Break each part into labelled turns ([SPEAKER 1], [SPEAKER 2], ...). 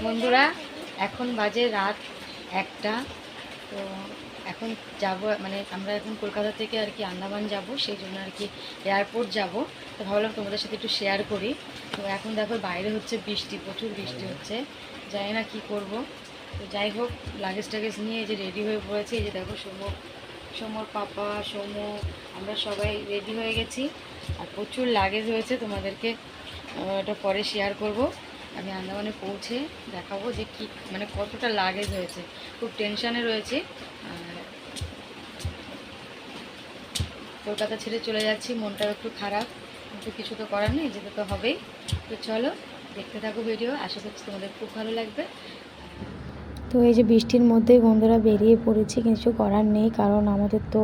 [SPEAKER 1] বন্ধুরা এখন বাজে রাত 1টা। তো এখন যাব, মানে আমরা এখন কলকাতা থেকে আর কি আন্দামান যাব, সেই জন্য আর কি এয়ারপোর্ট যাব। তো ভাবলাম তোমাদের সাথে একটু শেয়ার করি। তো এখন দেখো বাইরে হচ্ছে বৃষ্টি, প্রচুর বৃষ্টি হচ্ছে, জানি না কি করব। তো যাই হোক, লাগেজ টাগেজ নিয়ে এই যে রেডি হয়ে পড়েছে। এই যে দেখো সোমর পাপা, সোমো, আমরা সবাই রেডি হয়ে গেছি। আর প্রচুর লাগেজ হয়েছে, তোমাদেরকে এটা পরে শেয়ার করব। আমি আন্দামানে পৌঁছে দেখাবো যে কি মানে কতটা লাগেজ হয়েছে। খুব টেনশানে রয়েছে। কলকাতা ছেড়ে চলে যাচ্ছি, মনটাও একটু খারাপ, কিন্তু কিছু তো করার নেই, যেতে তো হবেই। তো চলো দেখতে থাকো ভিডিও, আশা করছি তোমাদের খুব ভালো লাগবে।
[SPEAKER 2] তো এই যে বৃষ্টির মধ্যেই বন্ধুরা বেরিয়ে পড়েছি, কিছু করার নেই, কারণ আমাদের তো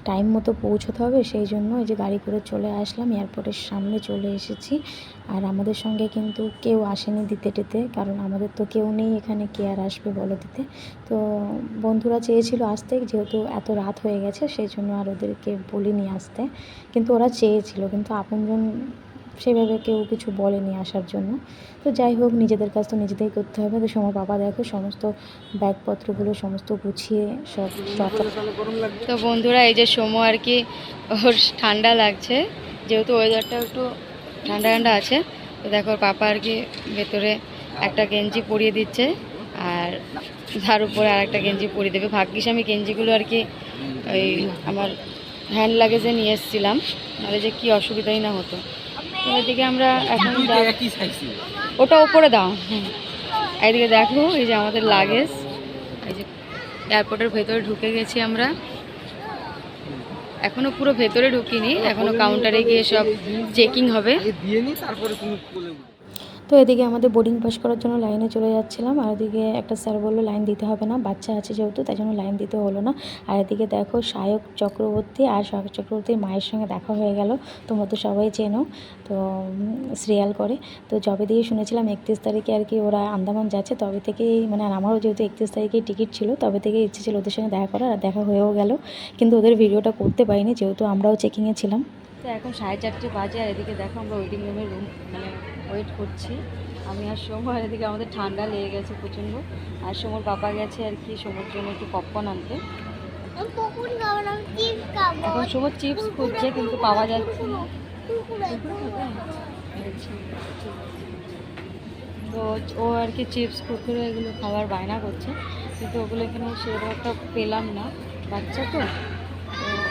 [SPEAKER 2] টাইম মতো পৌঁছতে হবে। সেই জন্য এই যে গাড়ি করে চলে আসলাম, এয়ারপোর্টের সামনে চলে এসেছি। আর আমাদের সঙ্গে কিন্তু কেউ আসেনি দিতে টেতে, কারণ আমাদের তো কেউ নেই এখানে, কে আর আসবে বলো দিতে। তো বন্ধুরা চেয়েছিল আসতে, যেহেতু এত রাত হয়ে গেছে সেই জন্য আর ওদেরকে বলিনি আসতে, কিন্তু ওরা চেয়েছিল, কিন্তু আপনজন সেভাবে কেউ কিছু বলেনি আসার জন্য। তো যাই হোক, নিজেদের কাজ তো নিজেদেরই করতে হবে। তো সময় বাবা দেখো সমস্ত ব্যাগপত্রগুলো সমস্ত গুছিয়ে সব দরকার।
[SPEAKER 1] তো বন্ধুরা এই যে সময় আর কি ওর ঠান্ডা লাগছে, যেহেতু ওয়েদারটা একটু ঠান্ডা ঠান্ডা আছে। তো দেখো ওর পাপা আর কি ভেতরে একটা গেঞ্জি পরিয়ে দিচ্ছে, আর তার উপরে আর একটা গেঞ্জি পরিয়ে দেবে। ভাগ্যিস আমি গেঞ্জিগুলো আর কি ওই আমার হ্যান্ড লাগেজে নিয়ে এসেছিলাম, নাহলে যে কী অসুবিধাই না হতো। তো এদিকে আমরা এখন ওটা ওপরে দাও। এইদিকে দেখো এই যে আমাদের লাগেজ, এই যে এয়ারপোর্টের ভেতরে ঢুকে গেছি আমরা। এখনো পুরো ভেতরে ঢুকিনি, এখনো কাউন্টারে গিয়ে সব চেকিং হবে।
[SPEAKER 2] তো এদিকে আমাদের বোর্ডিং পাস করার জন্য লাইনে চলে যাচ্ছিলাম, আর এদিকে একটা স্যার বললো লাইন দিতে হবে না, বাচ্চা আছে যেহেতু, তাই জন্য লাইন দিতে হলো না। আর এদিকে দেখো সায়ক চক্রবর্তী আর সায়ক চক্রবর্তীর মায়ের সঙ্গে দেখা হয়ে গেল। তোমরা তো সবাই চেনো, তো সিরিয়াল করে। তো যবে দিয়ে শুনেছিলাম 31 তারিখে আর কি ওরা আন্দামান যাচ্ছে, তবে থেকেই মানে, আর আমারও যেহেতু 31 তারিখেই টিকিট ছিল, তবে থেকেই ইচ্ছে ছিল ওদের সঙ্গে দেখা করার, আর দেখা হয়েও গেল। কিন্তু ওদের ভিডিওটা করতে পারিনি, যেহেতু আমরাও চেকিংয়ে ছিলাম।
[SPEAKER 1] তো এখন 4:30 বাজে, আর এদিকে দেখো আমরা ওয়েটিং রুমে মানে ওয়েট করছি, আমি আর সোমর। আর এদিকে আমাদের ঠান্ডা লেগে গেছে প্রচণ্ড। আর সোমর পাপা গেছে আর কি সোমর জন্য একটু পপকর্ন আনতে। এখন সোমর চিপস খুঁজছে, কিন্তু পাওয়া যাচ্ছে না। তো ও আর কি চিপস কুরকুরে এগুলো খাবার বায়না করছে, কিন্তু ওগুলো এখানে সেরকম একটা পেলাম না, বাচ্চা তো।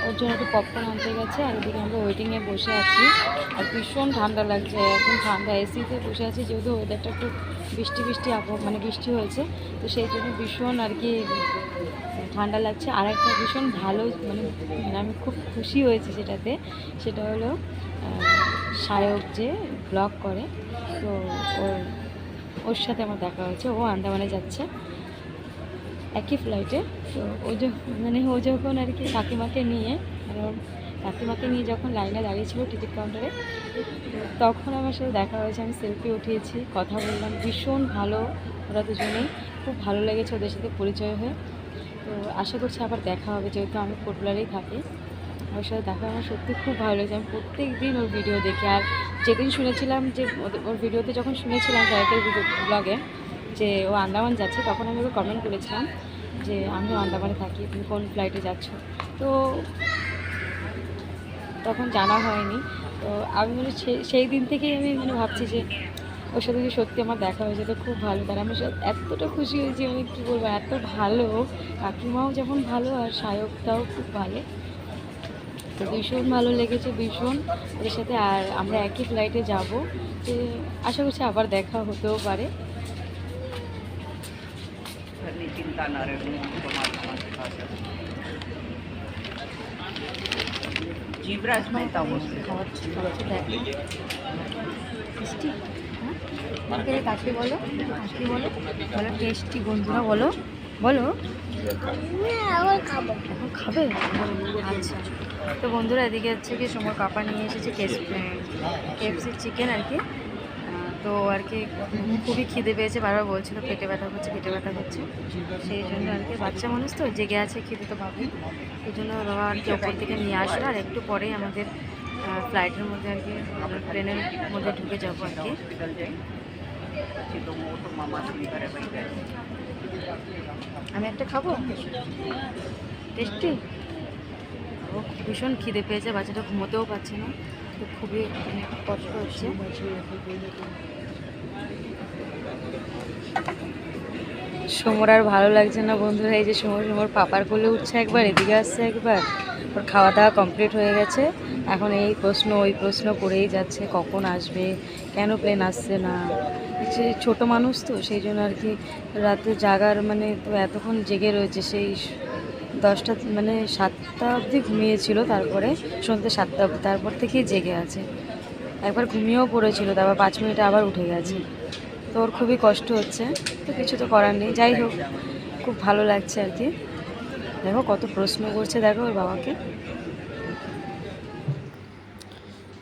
[SPEAKER 1] ওর জন্য একটু পপকর্ন আনতে গেছে। আর এদিকে আমরা ওয়েটিংয়ে বসে আছি, আর ভীষণ ঠান্ডা লাগছে এখন, ঠান্ডা এসিতে বসে আছি, যেহেতু ওয়েদারটা একটু বৃষ্টি বৃষ্টি মানে বৃষ্টি হয়েছে, তো সেই জন্য ভীষণ আর কি ঠান্ডা লাগছে। আর একটা ভীষণ ভালো মানে আমি খুব খুশি হয়েছি সেটাতে, সেটা হলো সায়ক যে ব্লগ করে, তো ওর সাথে আমার দেখা হয়েছে। ও আন্দামানে যাচ্ছে একই ফ্লাইটে। তো ও যখন আর কি কাকিমাকে নিয়ে, মানে ওর কাকিমাকে নিয়ে যখন লাইনে দাঁড়িয়েছিল টিকিট কাউন্টারে, তখন আমার সাথে দেখা হয়েছে। আমি সেলফি উঠিয়েছি, কথা বললাম, ভীষণ ভালো ওরা দুজনেই, খুব ভালো লেগেছে ওদের সাথে পরিচয় হয়ে। তো আশা করছি আবার দেখা হবে, যেহেতু আমি পপুলারেই থাকি। ওর সাথে দেখা আমার সত্যি খুব ভালো লেগেছে। আমি প্রত্যেক দিন ওর ভিডিও দেখি, আর যেদিন শুনেছিলাম যে ওর ভিডিওতে যখন শুনেছিলাম সায়কের ব্লগে যে ও আন্দামান যাচ্ছে, তখন আমি ওকে কমেন্ট করেছিলাম যে আমিও আন্দামানে থাকি, তুমি কোন ফ্লাইটে যাচ্ছ। তো তখন জানা হয়নি। তো আমি মানে সেই দিন থেকেই আমি মানে ভাবছি যে ওর সাথে যে সত্যি আমার দেখা হয়েছে, তো খুব ভালো। তার আমার সাথে এতটা খুশি হয়েছি, আমি কী বলবো, এত ভালো। কাকিমাও যেমন ভালো, আর সায়কটাও খুব ভালো। তো ভীষণ ভালো লেগেছে, ভীষণ ওদের সাথে। আর আমরা একই ফ্লাইটে যাব, যে আশা করছি আবার দেখা হতেও পারে। জীবরাজ মেহতা খাওয়াচ্ছি টেস্টি। হ্যাঁ কাকে বলো, কাকে বলো, বলো টেস্টি বন্ধুরা, বলো বলো। এখন খাবে? আচ্ছা। তো বন্ধুরা এদিকে হচ্ছে কি সময় কাপা নিয়ে এসেছে কেএফসি চিকেন আর কি। তো আর কি খুবই খিদে পেয়েছে, বারবার বলছিল পেটে ব্যথা করছে, পেটে ব্যথা করছে। সেই জন্য আর কি বাচ্চা মানুষ তো জেগে আছে, খিদে তো পাবে। এই জন্য বাবা আর কি ওপর থেকে নিয়ে আসলো। আর একটু পরেই আমাদের ফ্লাইটের মধ্যে আর কি, প্লেনের মধ্যে ঢুকে যাবো আর কি। আমি একটা খাবো, টেস্টি। ও ভীষণ খিদে পেয়েছে, বাচ্চাটা ঘুমোতেও পারছে না, তো খুবই মানে কষ্ট হচ্ছে। সমর আর ভালো লাগছে না বন্ধুরা, এই যে সমর পাপার কোলে উঠছে একবার, এদিকে আসছে একবার। ওর খাওয়া দাওয়া কমপ্লিট হয়ে গেছে, এখন এই প্রশ্ন ওই প্রশ্ন করেই যাচ্ছে, কখন আসবে, কেন প্লেন আসছে না। যে ছোটো মানুষ তো সেই জন্য আর কি রাতে জাগার মানে তো এতক্ষণ জেগে রয়েছে, সেই 10টা মানে 7টা অবধি ঘুমিয়েছিল, তারপরে সন্ধ্যে 7টা অবধি, তারপর থেকেই জেগে আছে। একবার ঘুমিয়েও পড়েছিল, তারপর 5 মিনিটে আবার উঠে গেছে। তো ওর খুবই কষ্ট হচ্ছে, তো কিছু তো করার নেই। যাই হোক, খুব ভালো লাগছে আর কি। দেখো কত প্রশ্ন করছে, দেখো ওর বাবাকে।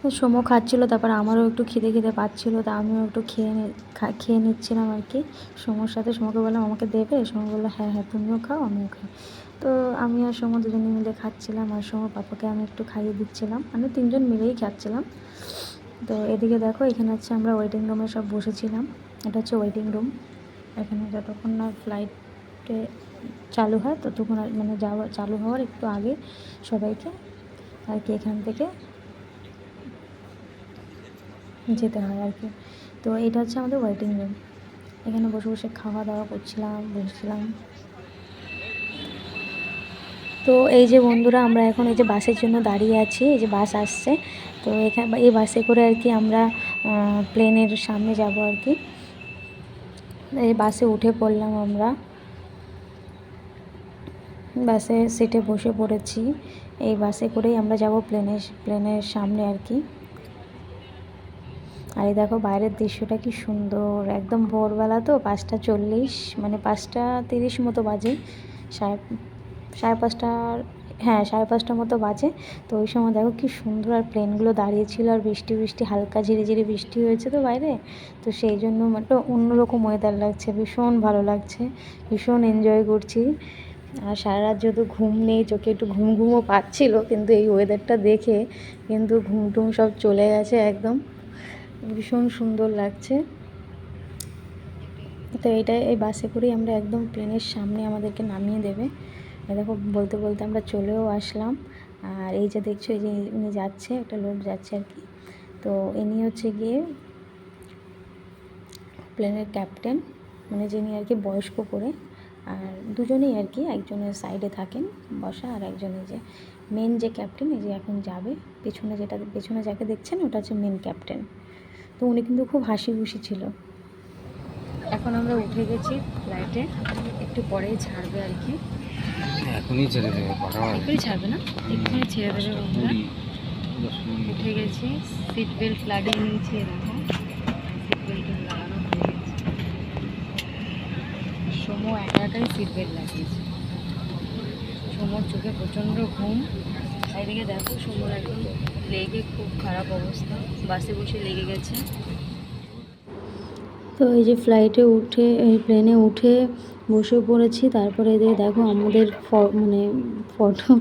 [SPEAKER 2] তো সময় খাচ্ছিলো, তারপর আমারও একটু খিদে পাচ্ছিলো, তা আমিও একটু খেয়ে নিচ্ছিলাম আর কি সময়ের সাথে। সমকে বললাম আমাকে দেবে, সময় বললো হ্যাঁ হ্যাঁ তুমিও খাও আমিও খাই। তো আমি আর সময় দুজনে মিলে খাচ্ছিলাম, আর সময় পাপাকে আমি একটু খাইয়ে দিচ্ছিলাম, মানে 3জন মিলেই খাচ্ছিলাম। তো এদিকে দেখো এখানে হচ্ছে আমরা ওয়েটিং রুমে সব বসেছিলাম। এটা হচ্ছে ওয়েটিং রুম। এখানে যতক্ষণ না ফ্লাইটে চালু হয় ততক্ষণ মানে চালু হওয়ার একটু আগে সবাইকে আর কি এখান থেকে যেতে হয় আর কি। তো এটা হচ্ছে আমাদের ওয়েটিং রুম। এখানে বসে বসে খাওয়া দাওয়া করছিলাম, বসছিলাম। তো এই যে বন্ধুরা, আমরা এখন এই যে বাসের জন্য দাঁড়িয়ে আছি, এই যে বাস আসছে। তো এখানে এই বাসে করে আর কি আমরা প্লেনের সামনে যাব আর কি। এই বাসে উঠে পড়লাম আমরা, বাসে সিটে বসে পড়েছি। এই বাসে করেই আমরা যাব প্লেনের সামনে আর কি। আর এই দেখো বাইরের দৃশ্যটা কি সুন্দর, একদম ভোরবেলা তো, 5টা 40 মানে 5টা 30 মতো বাজে, সাড়ে পাঁচটার, হ্যাঁ 5:30 মতো বাজে। তো ওই সময় দেখো কি সুন্দর, আর প্লেনগুলো দাঁড়িয়েছিল, আর বৃষ্টি হালকা ঝিরিঝিরি বৃষ্টি হয়েছে তো বাইরে। তো সেই জন্য একটা অন্যরকম ওয়েদার লাগছে, ভীষণ ভালো লাগছে, ভীষণ এনজয় করছি। আর সারা রাত যেহেতু ঘুম নেই, চোখে একটু ঘুমও পাচ্ছিল, কিন্তু এই ওয়েদারটা দেখে কিন্তু ঘুম সব চলে গেছে একদম, ভীষণ সুন্দর লাগছে। তো এই বাসে করেই আমরা একদম প্লেনের সামনে আমাদেরকে নামিয়ে দেবে। দেখো বলতে বলতে আমরা চলেও আসলাম। আর এই যে দেখছো, এই যে উনি যাচ্ছে, একটা লোক যাচ্ছে আর কি। তো ইনি হচ্ছে গিয়ে প্লেনের ক্যাপ্টেন, মানে যিনি আর কি বয়স্ক করে। আর দুজনেই আর কি, একজনের সাইডে থাকেন বসা, আর একজনের যে মেন যে ক্যাপ্টেন, এই যে এখন যাবে পেছনে যাকে দেখছেন ওটা হচ্ছে মেন ক্যাপ্টেন। তো উনি কিন্তু খুব হাসি খুশি ছিল।
[SPEAKER 1] এখন আমরা উঠে গেছি ফ্লাইটে, একটু পরেই ছাড়বে আর কি।
[SPEAKER 3] এখনই ছেড়ে দেবে,
[SPEAKER 1] এখনই ছাড়বে না, এক্ষুনি ছেড়ে দেবে বন্ধুরা। উঠে গেছি, সিট বেল্ট লাগিয়ে নিয়েছি, এরকম সিট বেল্ট লাগানো হয়ে গেছে। সময় একাই সিট বেল্ট লাগিয়েছে। সমর চোখে প্রচণ্ড ঘুম, এদিকে দেখো সমর একদম লেগে খুব খারাপ অবস্থা, বাসে বসে লেগে গেছে।
[SPEAKER 2] তো এই যে প্লেনে উঠে বসে পড়েছি। তারপরে এদিকে দেখো আমাদের মানে ফটো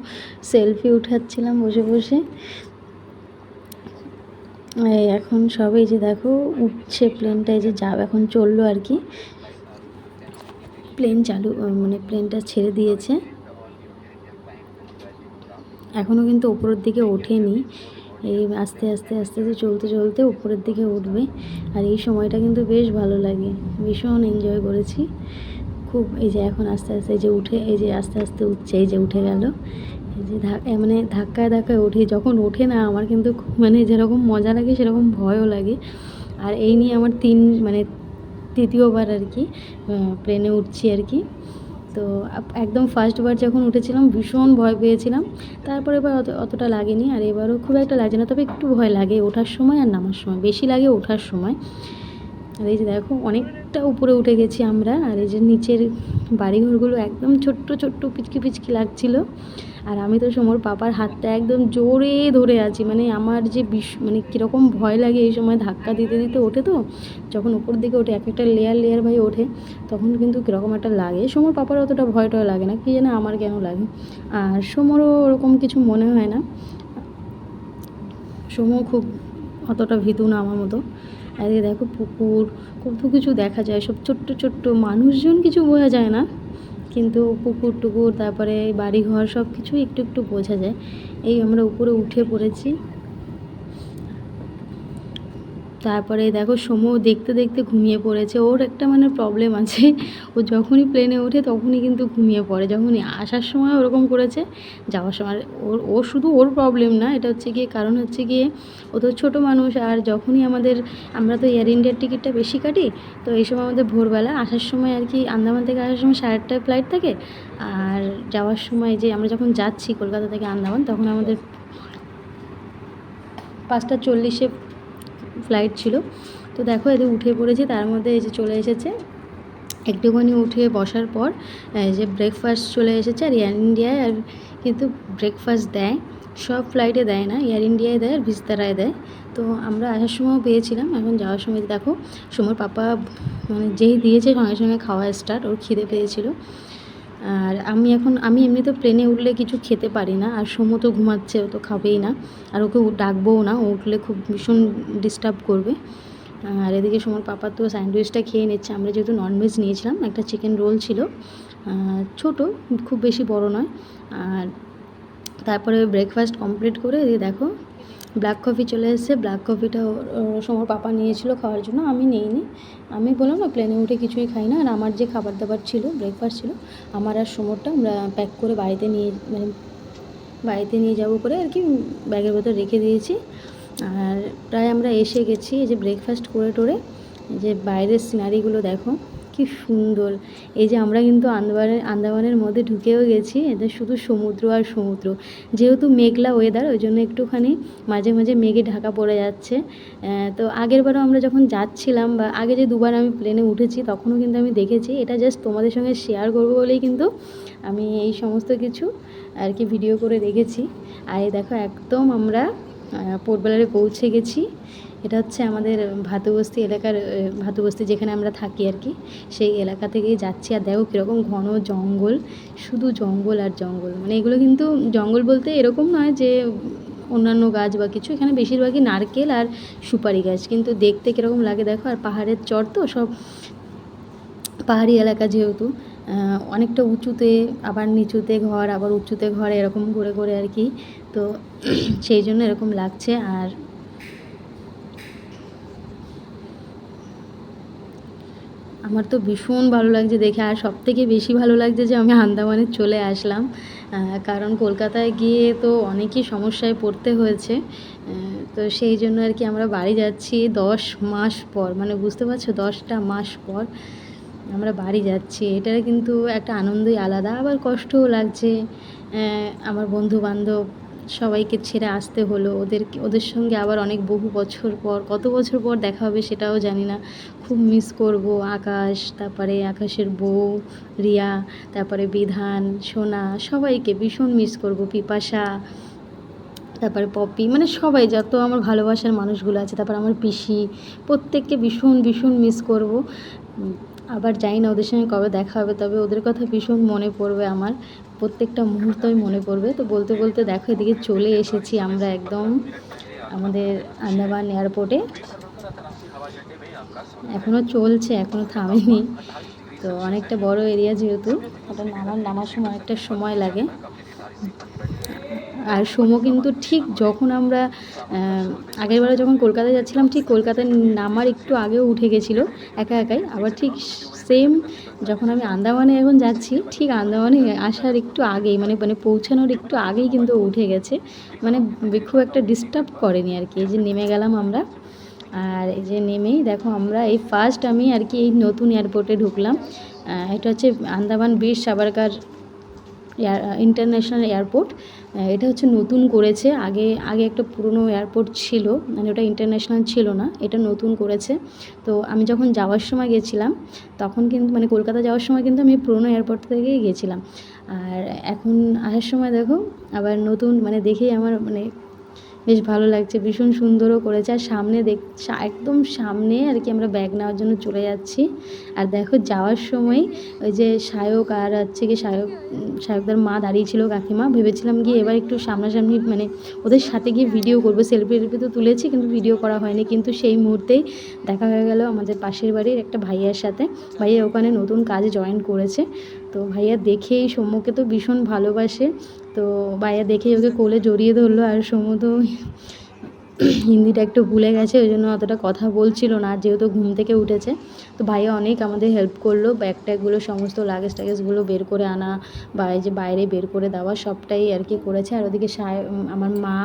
[SPEAKER 2] সেলফি উঠাচ্ছিলাম বসে বসে। এখন সবাই যে দেখো উঠছে প্লেনটা, এই যে এখন চললো আর কি, প্লেন চালু, মানে প্লেনটা ছেড়ে দিয়েছে, এখনও কিন্তু উপরের দিকে ওঠেনি। এই আস্তে আস্তে চলতে উপরের দিকে উঠবে। আর এই সময়টা কিন্তু বেশ ভালো লাগে, ভীষণ এনজয় করেছি খুব। এই যে এখন আস্তে আস্তে এই যে উঠে, এই যে আস্তে আস্তে উঠছে, এই যে উঠে গেল। এই যে মানে ধাক্কায় ওঠে, যখন ওঠে না আমার কিন্তু মানে যেরকম মজা লাগে সেরকম ভয়ও লাগে। আর এই নিয়ে আমার মানে তৃতীয়বার আর কি প্লেনে উঠছি আর কি। তো একদম ফার্স্টবার যখন উঠেছিলাম ভীষণ ভয় পেয়েছিলাম, তারপরে এবার অতটা লাগেনি, আর এবারও খুব একটা লাগছে না, তবে একটু ভয় লাগে ওঠার সময় আর নামার সময়, বেশি লাগে ওঠার সময়। আর এই যে দেখো অনেকটা উপরে উঠে গেছি আমরা, আর এই যে নিচের বাড়িঘরগুলো একদম ছোট্ট পিচকি লাগছিলো। আর আমি তো সমর পাপার হাতটা একদম জোরে ধরে আছি, মানে আমার যে মানে কীরকম ভয় লাগে এই সময় ধাক্কা দিতে ওঠে, তো যখন উপর দিকে ওঠে একটা লেয়ার ভাই ওঠে, তখন কিন্তু কীরকম একটা লাগে। সমর পাপার অতটা ভয় টয় লাগে না, কি জানে আমার কেন লাগে। আর সমরও ওরকম কিছু মনে হয় না, সমর খুব অতটা ভীতু না আমার মতো। আর এই দেখো পুকুর, কত কিছু দেখা যায়, সব ছোট্ট ছোট্ট, মানুষজন কিছু বোঝা যায় না, কিন্তু পুকুর টুকুর তারপরে বাড়িঘর সব কিছুই একটু একটু বোঝা যায়। এই আমরা উপরে উঠে পড়েছি। তারপরে দেখো সমু দেখতে দেখতে ঘুমিয়ে পড়েছে। ওর একটা মানে প্রবলেম আছে, ও যখনই প্লেনে ওঠে তখনই কিন্তু ঘুমিয়ে পড়ে। যখনই আসার সময় ওরকম করেছে, যাওয়ার সময় ওর শুধু ওর প্রবলেম না, এটা হচ্ছে গিয়ে কারণ হচ্ছে গিয়ে ও তো ছোটো মানুষ। আর যখনই আমরা তো এয়ার ইন্ডিয়ার টিকিটটা বেশি কাটি, তো এই সময় আমাদের ভোরবেলা আসার সময় আর কি, আন্দামান থেকে আসার সময় 8:30টায় ফ্লাইট থাকে, আর যাওয়ার সময় যে আমরা যখন যাচ্ছি কলকাতা থেকে আন্দামান, তখন আমাদের 5:40-এ ফ্লাইট ছিল। তো দেখো এদের উঠে পড়েছি, তার মধ্যে এই যে চলে এসেছে। একটুখানি উঠে বসার পর এই যে ব্রেকফাস্ট চলে এসেছে। আর এয়ার ইন্ডিয়ায় আর কিন্তু ব্রেকফাস্ট দেয়, সব ফ্লাইটে দেয় না, এয়ার ইন্ডিয়ায় দেয় আর ভিস্তারায় দেয়। তো আমরা আসার সময়ও পেয়েছিলাম, এখন যাওয়ার সময় দেখো সমর পাপা মানে যেই দিয়েছে সঙ্গে সঙ্গে খাওয়া স্টার্ট, ওর খিদে পেয়েছিল। আর আমি এমনি তো প্লেনে উঠলে কিছু খেতে পারি না, আর সমু তো ঘুমাচ্ছে, ও তো খাবেই না, আর ওকে ডাকবোও না, ও উঠলে খুব ভীষণ ডিস্টার্ব করবে। আর এদিকে সমর পাপা তো স্যান্ডউইচটা খেয়ে নিচ্ছে। আমরা যেহেতু ননভেজ নিয়েছিলাম, একটা চিকেন রোল ছিল, ছোট, খুব বেশি বড় নয়। আর তারপরে ব্রেকফাস্ট কমপ্লিট করে এদিকে দেখো ব্ল্যাক কফি চলে এসেছে। ব্ল্যাক কফিটা সমর পাপা নিয়েছিল খাওয়ার জন্য, আমি নিইনি। আমি বললাম না প্লেনে উঠে কিছুই খাই না। আর আমার যে খাবার দাবার ছিল, ব্রেকফাস্ট ছিল, আমার আর সমরটা আমরা প্যাক করে বাড়িতে নিয়ে যাবো করে আর কি, ব্যাগের ভেতর রেখে দিয়েছি। আর প্রায় আমরা এসে গেছি। এই যে ব্রেকফাস্ট করে টোরে, এই যে বাইরের সিনারিগুলো দেখো কি সুন্দর। এই যে আমরা কিন্তু আন্দামানের মধ্যে ঢুকেও গেছি, এদের শুধু সমুদ্র আর সমুদ্র। যেহেতু মেঘলা ওয়েদার, ওই জন্য একটুখানি মাঝে মাঝে মেঘে ঢাকা পড়ে যাচ্ছে। তো আগেরবারও আমরা যখন যাচ্ছিলাম, বা আগে যে দুবার আমি প্লেনে উঠেছি, তখনও কিন্তু আমি দেখেছি। এটা জাস্ট তোমাদের সঙ্গে শেয়ার করবো বলেই কিন্তু আমি এই সমস্ত কিছু আর কি ভিডিও করে রেখেছি। আর এই দেখো একদম আমরা পোর্টবেলারে পৌঁছে গেছি। এটা হচ্ছে আমাদের ভাতুবস্তি যেখানে আমরা থাকি আর কি, সেই এলাকা থেকেই যাচ্ছি। আর দেখো কীরকম ঘন জঙ্গল, শুধু জঙ্গল আর জঙ্গল। মানে এগুলো কিন্তু জঙ্গল বলতে এরকম নয় যে অন্যান্য গাছ বা কিছু, এখানে বেশিরভাগই নারকেল আর সুপারি গাছ, কিন্তু দেখতে কীরকম লাগে দেখো। আর পাহাড়ের চর তো, সব পাহাড়ি এলাকা যেহেতু, অনেকটা উঁচুতে, আবার নিচুতে ঘর, আবার উঁচুতে ঘর, এরকম করে করে আর কি। তো সেই জন্য এরকম লাগছে। আর আমার তো ভীষণ ভালো লাগছে দেখে। আর সবথেকে বেশি ভালো লাগছে যে আমি আন্দামানে চলে আসলাম, কারণ কলকাতায় গিয়ে তো অনেকই সমস্যায় পড়তে হয়েছে। তো সেই জন্য আর কি আমরা বাড়ি যাচ্ছি 10 মাস পর, মানে বুঝতে পারছো, 10টা মাস পর আমরা বাড়ি যাচ্ছি। এটার কিন্তু একটা আনন্দই আলাদা, আবার কষ্টও লাগছে। আমার বন্ধুবান্ধব সবাইকে ছেড়ে আসতে হলো, ওদের সঙ্গে আবার বহু বছর পর, কত বছর পর দেখা হবে সেটাও জানি না। খুব মিস করব আকাশ, তারপরে আকাশের বউ রিয়া, তারপরে বিধান, সোনা, সবাইকে ভীষণ মিস করব। পিপাসা, তারপরে পপি, মানে সবাই যত আমার ভালোবাসার মানুষগুলো আছে, তারপর আমার পিসি, প্রত্যেককে ভীষণ ভীষণ মিস করব। আবার জানি না ওদের সঙ্গে কবে দেখা হবে, তবে ওদের কথা ভীষণ মনে পড়বে আমার, প্রত্যেকটা মুহূর্তই মনে পড়বে। তো বলতে বলতে দেখো এদিকে চলে এসেছি আমরা একদম আমাদের আন্দামান এয়ারপোর্টে। এখনও চলছে, এখনও থামেনি। তো অনেকটা বড় এরিয়া যেহেতু, ওটা নামার সময় অনেকটা সময় লাগে। আর সমু কিন্তু ঠিক যখন আমরা আগেরবারে যখন কলকাতায় যাচ্ছিলাম, ঠিক কলকাতায় নামার একটু আগেও উঠে গেছিলো একা একাই। আবার ঠিক সেম যখন আমি আন্দামানে এখন যাচ্ছি, ঠিক আন্দামানে আসার একটু আগেই, মানে পৌঁছানোর একটু আগেই কিন্তু উঠে গেছে। মানে খুব একটা ডিস্টার্ব করেনি আর কি। এই যে নেমে গেলাম আমরা, আর এই যে নেমেই দেখো আমরা এই ফার্স্ট আমি আর কি এই নতুন এয়ারপোর্টে ঢুকলাম। এটা হচ্ছে আন্দামান বীর সাভারকার ইন্টারন্যাশনাল এয়ারপোর্ট। এটা হচ্ছে নতুন করেছে, আগে একটা পুরনো এয়ারপোর্ট ছিল, মানে ওটা ইন্টারন্যাশনাল ছিল না, এটা নতুন করেছে। তো আমি যখন যাওয়ার সময় গেছিলাম, তখন কিন্তু মানে কলকাতা যাওয়ার সময় কিন্তু আমি পুরনো এয়ারপোর্ট থেকেই গেছিলাম। আর এখন আসার সময় দেখো আবার নতুন, মানে দেখেই আমার মানে বেশ ভালো লাগছে, ভীষণ সুন্দরও করেছে। আর সামনে একদম সামনে আর কি আমরা ব্যাগ নেওয়ার জন্য চলে যাচ্ছি। আর দেখো যাওয়ার সময় ওই যে সায়ক আর হচ্ছে কি সায়কদার মা দাঁড়িয়েছিল, কাকিমা, ভেবেছিলাম গিয়ে এবার একটু সামনাসামনি মানে ওদের সাথে গিয়ে ভিডিও করবো, সেলফি তো তুলেছি কিন্তু ভিডিও করা হয়নি। কিন্তু সেই মুহূর্তেই দেখা হয়ে গেল আমাদের পাশের বাড়ির একটা ভাইয়ার সাথে। ভাইয়া ওখানে নতুন কাজে জয়েন করেছে। তো ভাইয়া দেখেই সৌম্যকে তো ভীষণ ভালোবাসে, তো ভাইয়া দেখেই ওকে কোলে জড়িয়ে ধরলো। আর সৌম্য তো হিন্দিটা একটু ভুলে গেছে, ওই জন্য অতটা কথা বলছিল না, যেহেতু ঘুম থেকে উঠেছে। তো ভাইয়া অনেক আমাদের হেল্প করলো, ব্যাগ ট্যাগগুলো সমস্ত লাগেজগুলো বের করে আনা বা এই যে বাইরে বের করে দেওয়া সবটাই আর কি করেছে। আর ওদিকে আমার মা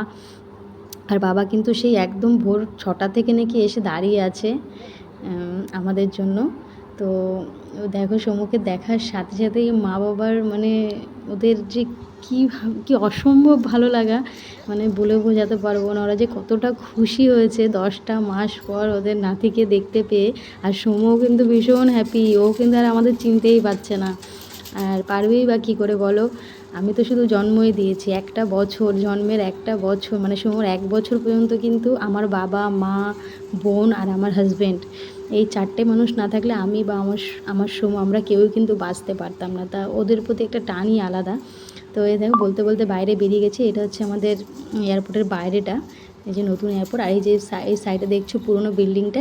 [SPEAKER 2] আর বাবা কিন্তু সেই একদম ভোর 6টা থেকে নাকি এসে দাঁড়িয়ে আছে আমাদের জন্য। তো দেখো সৌম্যকে দেখার সাথে সাথেই মা বাবার মানে ওদের যে কি অসম্ভব ভালো লাগা, মানে বলে বোঝাতে পারবো না। ওরা যে কতটা খুশি হয়েছে 10টা মাস পর ওদের নাতিকে দেখতে পেয়ে। আর সৌম্যও কিন্তু ভীষণ হ্যাপি, ও কিন্তু আর আমাদের চিনতেই পারছে না। আর পারবেই বা কী করে বলো, আমি তো শুধু জন্মই দিয়েছি, একটা বছর, জন্মের একটা বছর মানে সৌম্যর 1 বছর পর্যন্ত কিন্তু আমার বাবা মা বোন আর আমার হাজব্যান্ড, এই 4টে মানুষ না থাকলে আমি বা আমার সৌম্য আমরা কেউই কিন্তু বাঁচতে পারতাম না। তা ওদের প্রতি একটা টানই আলাদা। তো এই দেখো বলতে বলতে বাইরে বেরিয়ে গেছি, এটা হচ্ছে আমাদের এয়ারপোর্টের বাইরেটা, এই যে নতুন এয়ারপোর্ট। আর এই যে এই সাইডে দেখছো পুরোনো বিল্ডিংটা,